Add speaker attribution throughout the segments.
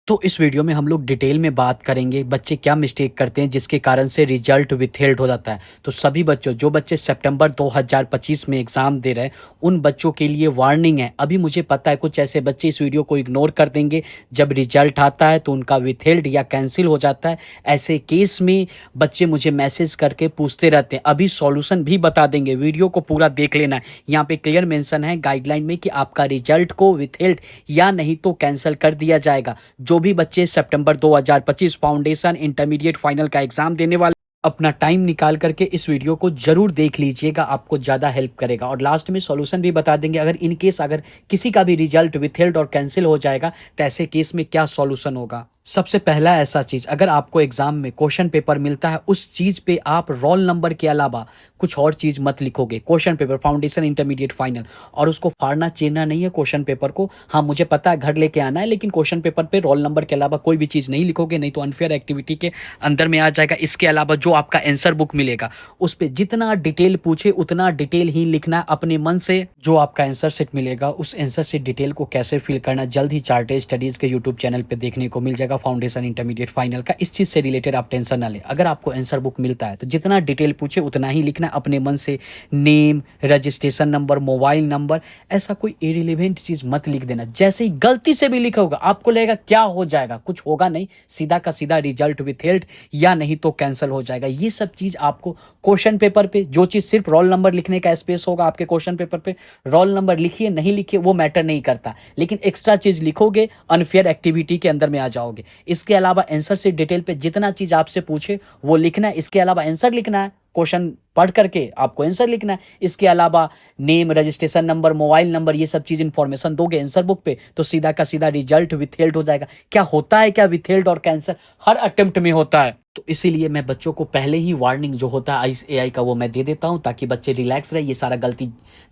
Speaker 1: तो इस वीडियो में हम लोग डिटेल में बात करेंगे बच्चे क्या मिस्टेक करते हैं जिसके कारण से रिजल्ट विथहेल्ड हो जाता है। तो सभी बच्चों जो बच्चे सितंबर 2025 में एग्ज़ाम दे रहे हैं उन बच्चों के लिए वार्निंग है। अभी मुझे पता है कुछ ऐसे बच्चे इस वीडियो को इग्नोर कर देंगे, जब रिजल्ट आता है तो उनका विथहेल्ड या कैंसिल हो जाता है। ऐसे केस में बच्चे मुझे मैसेज करके पूछते रहते हैं। अभी सॉल्यूशन भी बता देंगे, वीडियो को पूरा देख लेना है। यहाँ पे क्लियर मेंशन है गाइडलाइन में कि आपका रिजल्ट को विथहेल्ड या नहीं तो कैंसिल कर दिया जाएगा। जो भी बच्चे सितंबर 2025 फाउंडेशन इंटरमीडिएट फाइनल का एग्जाम देने वाले, अपना टाइम निकाल करके इस वीडियो को जरूर देख लीजिएगा, आपको ज़्यादा हेल्प करेगा। और लास्ट में सॉल्यूशन भी बता देंगे, अगर इन केस अगर किसी का भी रिजल्ट विथहेल्ड और कैंसिल हो जाएगा तो ऐसे केस में क्या सॉल्यूशन होगा। सबसे पहला ऐसा चीज़, अगर आपको एग्जाम में क्वेश्चन पेपर मिलता है उस चीज़ पे आप रोल नंबर के अलावा कुछ और चीज़ मत लिखोगे। Question paper foundation intermediate final, और उसको फाड़ना चीरना नहीं है क्वेश्चन पेपर को। हाँ मुझे पता है घर लेके आना है, लेकिन क्वेश्चन पेपर पे रोल नंबर के अलावा कोई भी चीज़ नहीं लिखोगे, नहीं तो अनफेयर एक्टिविटी के अंदर में आ जाएगा। इसके अलावा जो आपका आंसर बुक मिलेगा उस पर जितना डिटेल पूछे उतना डिटेल ही लिखना अपने मन से। जो आपका आंसर सेट मिलेगा उस आंसर से डिटेल को कैसे फिल करना जल्द ही चार्टेड स्टडीज़ के यूट्यूब चैनल पर देखने को मिल जाएगा। फाउंडेशन इंटरमीडिएट फाइनल का इस चीज़ से रिलेटेड आप टेंशन ना लें। अगर आपको आंसर बुक मिलता है तो जितना डिटेल पूछे उतना ही लिखना अपने मन से। Name, registration number, mobile number, ऐसा कोई इरिलेवेंट चीज़ मत लिख देना। जैसे ही गलती से भी लिखा होगा आपको लगेगा क्या हो जाएगा, कुछ होगा नहीं, सीधा का सीधा रिजल्ट विथहेल्ड या नहीं तो कैंसिल हो जाएगा। ये सब चीज़ आपको क्वेश्चन पेपर पे, जो चीज़ सिर्फ रोल नंबर लिखने का स्पेस होगा आपके क्वेश्चन पेपर पे, रोल नंबर लिखिए नहीं लिखिए वो मैटर नहीं करता, लेकिन एक्स्ट्रा चीज़ लिखोगे अनफेयर एक्टिविटी के अंदर में आ जाओगे। इसके अलावा आंसर से डिटेल पे जितना चीज़ आपसे पूछे वो लिखना है। इसके अलावा आंसर लिखना है, क्वेश्चन पढ़ करके आपको आंसर लिखना है। इसके अलावा name, registration number, mobile number, ये सब चीज़ इंफॉर्मेशन दोगे आंसर बुक पे तो सीधा का सीधा रिजल्ट विथहेल्ड हो जाएगा। क्या होता है, क्या विथहेल्ड और कैंसिल हर अटेम्प्ट में होता है। तो इसीलिए मैं बच्चों को पहले ही वार्निंग जो होता है एआई का वो मैं दे देता हूँ, ताकि बच्चे रिलैक्स रहे, ये सारा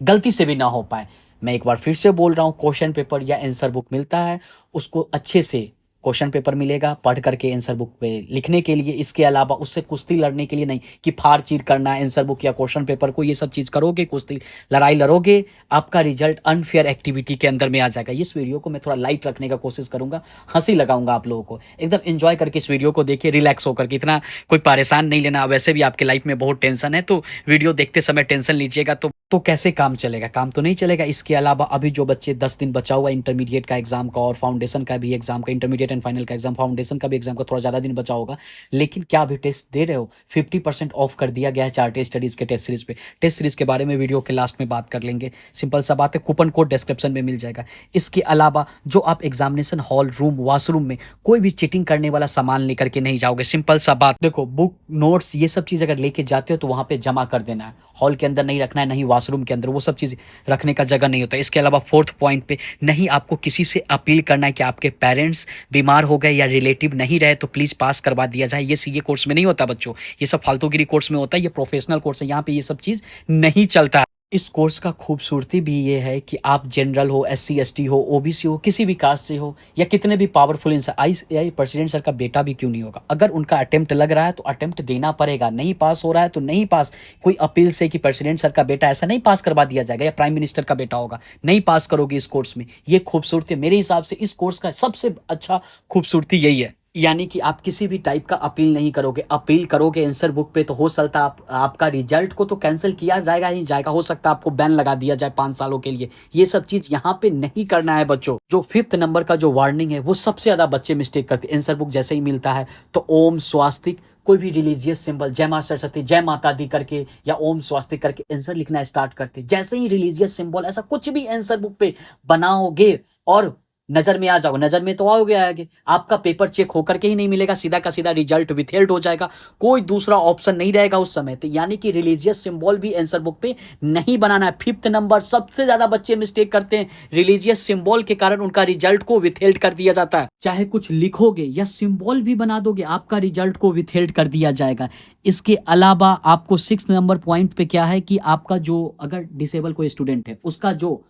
Speaker 1: गलती से भी ना हो पाए। मैं एक बार फिर से बोल रहा हूँ, क्वेश्चन पेपर या आंसर बुक मिलता है उसको अच्छे से क्वेश्चन पेपर मिलेगा पढ़ करके आंसर बुक पे लिखने के लिए। इसके अलावा उससे कुश्ती लड़ने के लिए नहीं कि फाड़ चीर करना है आंसर बुक या क्वेश्चन पेपर को, ये सब चीज़ करोगे, कुश्ती लड़ाई लड़ोगे, आपका रिजल्ट अनफेयर एक्टिविटी के अंदर में आ जाएगा। इस वीडियो को मैं थोड़ा लाइट रखने का कोशिश करूंगा, हंसी लगाऊंगा आप लोगों को। एकदम एंजॉय करके इस वीडियो को देखिए, रिलैक्स होकर के, इतना कोई परेशान नहीं लेना। वैसे भी आपके लाइफ में बहुत टेंशन है, तो वीडियो देखते समय टेंशन लीजिएगा तो कैसे काम चलेगा, काम तो नहीं चलेगा। इसके अलावा अभी जो बच्चे 10 दिन बचा हुआ इंटरमीडिएट का एग्जाम का और फाउंडेशन का भी एग्जाम का, इंटरमीडिएट एंड फाइनल का एग्जाम, फाउंडेशन का भी एग्जाम का थोड़ा ज़्यादा दिन बचा होगा, लेकिन क्या अभी टेस्ट दे रहे हो, 50% ऑफ कर दिया गया है चार्टेड स्टडीज़ के टेस्ट सीरीज पे। टेस्ट सीरीज के बारे में वीडियो के लास्ट में बात कर लेंगे, सिंपल सा बात है, कूपन कोड डिस्क्रिप्शन में मिल जाएगा। इसके अलावा जो आप एग्जामिनेशन हॉल, रूम, वॉशरूम में कोई भी चीटिंग करने वाला सामान लेकर के नहीं जाओगे। सिंपल सा बात, देखो बुक, नोट्स, ये सब चीज़ अगर लेके जाते हो तो वहाँ पे जमा कर देना है, हॉल के अंदर नहीं रखना है, नहीं वॉशरूम के अंदर, वो सब चीज़ रखने का जगह नहीं होता। इसके अलावा फोर्थ पॉइंट पे, नहीं आपको किसी से अपील करना है कि आपके पेरेंट्स बीमार हो गए या रिलेटिव नहीं रहे तो प्लीज़ पास करवा दिया जाए। ये सीए कोर्स में नहीं होता बच्चों, ये सब फालतूगिरी कोर्स में होता है, ये प्रोफेशनल कोर्स है, यहाँ पे ये सब चीज़ नहीं चलता है। इस कोर्स का खूबसूरती भी ये है कि आप जनरल हो, एससी एसटी हो, ओबीसी हो, किसी भी कास्ट से हो, या कितने भी पावरफुल इंसान, आईएएस प्रेसिडेंट सर का बेटा भी क्यों नहीं होगा, अगर उनका अटेम्प्ट लग रहा है तो अटेम्प्ट देना पड़ेगा। नहीं पास हो रहा है तो नहीं पास, कोई अपील से कि प्रेसिडेंट सर का बेटा ऐसा नहीं पास करवा दिया जाएगा, या प्राइम मिनिस्टर का बेटा होगा, नहीं पास करोगे इस कोर्स में। ये खूबसूरती मेरे हिसाब से इस कोर्स का सबसे अच्छा खूबसूरती यही है। यानी कि आप किसी भी टाइप का अपील नहीं करोगे। अपील करोगे आंसर बुक पे तो हो सकता है आपका रिजल्ट को तो कैंसिल किया जाएगा ही जाएगा, हो सकता है आपको बैन लगा दिया जाए 5 सालों के लिए। ये सब चीज़ यहाँ पे नहीं करना है बच्चों। जो 5th नंबर का जो वार्निंग है वो सबसे ज़्यादा बच्चे मिस्टेक करते हैं। आंसर बुक जैसे ही मिलता है तो ओम स्वास्तिक, कोई भी रिलीजियस सिंबल, जय मां सरस्वती, जय माता दी करके या ओम स्वास्तिक करके आंसर लिखना स्टार्ट करते। जैसे ही रिलीजियस सिंबल ऐसा कुछ भी आंसर बुक पे बनाओगे और नजर में आ जाओ, नजर में तो आओगे आगे, आपका पेपर चेक होकर के ही नहीं मिलेगा, सीधा का सीधा रिजल्ट विथहेल्ड हो जाएगा, कोई दूसरा ऑप्शन नहीं रहेगा उस समय। तो यानी कि रिलीजियस सिंबल भी आंसर बुक पे नहीं बनाना है। 5th नंबर सबसे ज्यादा बच्चे मिस्टेक करते हैं, रिलीजियस सिंबल के कारण उनका रिजल्ट को विथहेल्ड कर दिया जाता है। चाहे कुछ लिखोगे या सिंबल भी बना दोगे आपका रिजल्ट को विथहेल्ड कर दिया जाएगा। इसके अलावा आपको 6 नंबर पॉइंट पे क्या है कि आपका जो, अगर डिसेबल कोई स्टूडेंट है उसका जो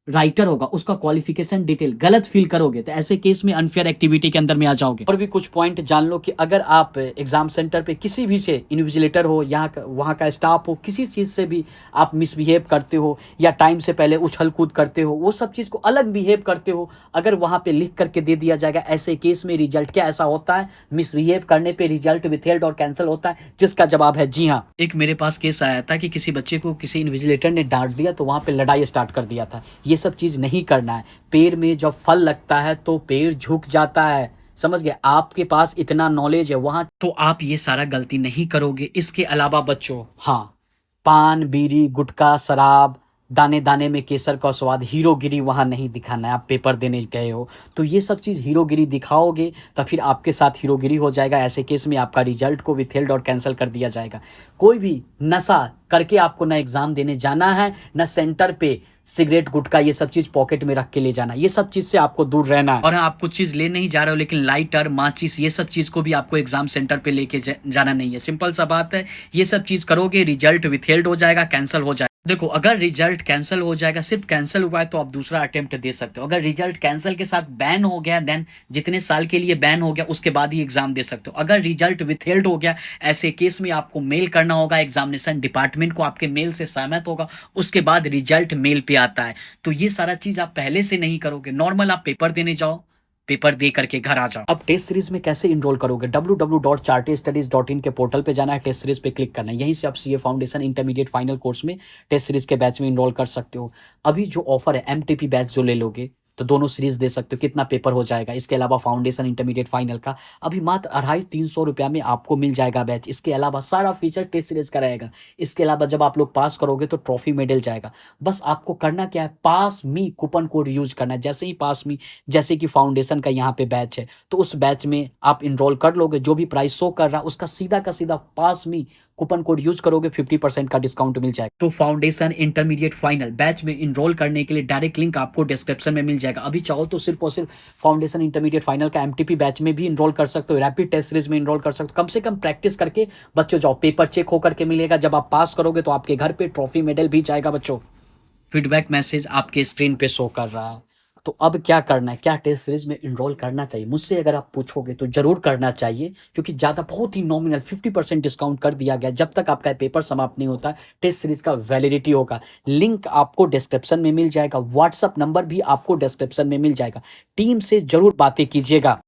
Speaker 1: राइटर होगा उसका क्वालिफिकेशन डिटेल गलत फिल करोगे तो ऐसे केस में अनफेयर एक्टिविटी के अंदर में आ जाओगे। और भी कुछ पॉइंट जान लो कि अगर आप एग्जाम सेंटर पे किसी भी से इन्विजिलेटर हो, वहाँ का स्टाफ हो, किसी चीज़ से भी आप मिसबिहेव करते हो या टाइम से पहले उछल कूद करते हो, वो सब चीज़ को अलग बिहेव करते हो, अगर वहाँ पे लिख करके दे दिया जाएगा, ऐसे केस में रिजल्ट क्या ऐसा होता है, मिसबिहेव करने पे रिजल्ट विथहेल्ड और कैंसिल होता है, जिसका जवाब है जी हाँ। एक मेरे पास केस आया था कि किसी बच्चे को किसी इन्विजिलेटर ने डांट दिया तो वहाँ पे लड़ाई स्टार्ट कर दिया था। ये सब चीज़ नहीं करना है। पेड़ में जब फल लगता है तो पेड़ झुक जाता है, समझ गए। आपके पास इतना नॉलेज है वहाँ, तो आप ये सारा गलती नहीं करोगे। इसके अलावा बच्चों, हाँ, पान बीड़ी गुटखा शराब दाने दाने में केसर का स्वाद, हीरोगिरी वहाँ नहीं दिखाना है। आप पेपर देने गए हो तो ये सब चीज़ हीरोगिरी दिखाओगे तो फिर आपके साथ हीरोगिरी हो जाएगा। ऐसे केस में आपका रिजल्ट को विथहेल्ड और कैंसिल कर दिया जाएगा। कोई भी नशा करके आपको ना एग्जाम देने जाना है, ना सेंटर पे सिगरेट गुटखा ये सब चीज पॉकेट में रख के ले जाना, ये सब चीज से आपको दूर रहना है। और हाँ, आप कुछ चीज ले नहीं जा रहे हो लेकिन लाइटर माचिस ये सब चीज को भी आपको एग्जाम सेंटर पे लेके जाना नहीं है। सिंपल सा बात है, ये सब चीज करोगे रिजल्ट विथहेल्ड हो जाएगा, कैंसिल हो जाएगा। देखो, अगर रिजल्ट कैंसिल हो जाएगा, सिर्फ कैंसिल हुआ है तो आप दूसरा अटेम्प्ट दे सकते हो। अगर रिजल्ट कैंसिल के साथ बैन हो गया, देन जितने साल के लिए बैन हो गया उसके बाद ही एग्जाम दे सकते हो। अगर रिजल्ट विथहेल्ड हो गया, ऐसे केस में आपको मेल करना होगा एग्जामिनेशन डिपार्टमेंट को, आपके मेल से सहमत होगा, उसके बाद रिजल्ट मेल पे आता है। तो ये सारा चीज आप पहले से नहीं करोगे, नॉर्मल आप पेपर देने जाओ, पेपर दे करके घर आ जाओ। अब टेस्ट सीरीज में कैसे इनरोल करोगे, www.chartestudies.in के पोर्टल पे जाना है, टेस्ट सीरीज पे क्लिक करना है, यहीं से आप CA foundation intermediate final course में टेस्ट सीरीज के बैच में इनरोल कर सकते हो। अभी जो ऑफर है एमटीपी बैच जो ले लोगे तो दोनों सीरीज दे सकते हो, कितना पेपर हो जाएगा। इसके अलावा फाउंडेशन इंटरमीडिएट फाइनल का अभी मात्र 250-300 रुपया में आपको मिल जाएगा बैच। इसके अलावा सारा फीचर टेस्ट सीरीज का रहेगा। इसके अलावा जब आप लोग पास करोगे तो ट्रॉफी मेडल जाएगा। बस आपको करना क्या है, पास मी कूपन कोड यूज करना है। जैसे ही पास मी, जैसे कि फाउंडेशन का यहाँ पे बैच है तो उस बैच में आप इनरोल कर लोगे, जो भी प्राइस शो कर रहा है उसका सीधा का सीधा पास मी कूपन कोड यूज करोगे, 50% का डिस्काउंट मिल जाएगा। तो फाउंडेशन इंटरमीडिएट फाइनल बैच में इनरोल करने के लिए डायरेक्ट लिंक आपको डिस्क्रिप्शन में मिल जाएगा। अभी चाहो तो सिर्फ और सिर्फ फाउंडेशन इंटरमीडिएट फाइनल का एमटीपी बैच में भी इनरोल कर सकते हो, रैपिड टेस्ट सीरीज में इनरोल कर सकते हो। कम से कम प्रैक्टिस करके बच्चों जाओ, पेपर चेक होकर के मिलेगा। जब आप पास करोगे तो आपके घर पे ट्रॉफी मेडल भी जाएगा बच्चों। फीडबैक मैसेज आपके स्क्रीन पे शो कर रहा है। तो अब क्या करना है, क्या टेस्ट सीरीज में इनरोल करना चाहिए, मुझसे अगर आप पूछोगे तो जरूर करना चाहिए, क्योंकि ज़्यादा बहुत ही नॉमिनल 50% डिस्काउंट कर दिया गया। जब तक आपका पेपर समाप्त नहीं होता टेस्ट सीरीज का वैलिडिटी होगा। लिंक आपको डिस्क्रिप्शन में मिल जाएगा, व्हाट्सअप नंबर भी आपको डिस्क्रिप्शन में मिल जाएगा। टीम से जरूर बातें कीजिएगा।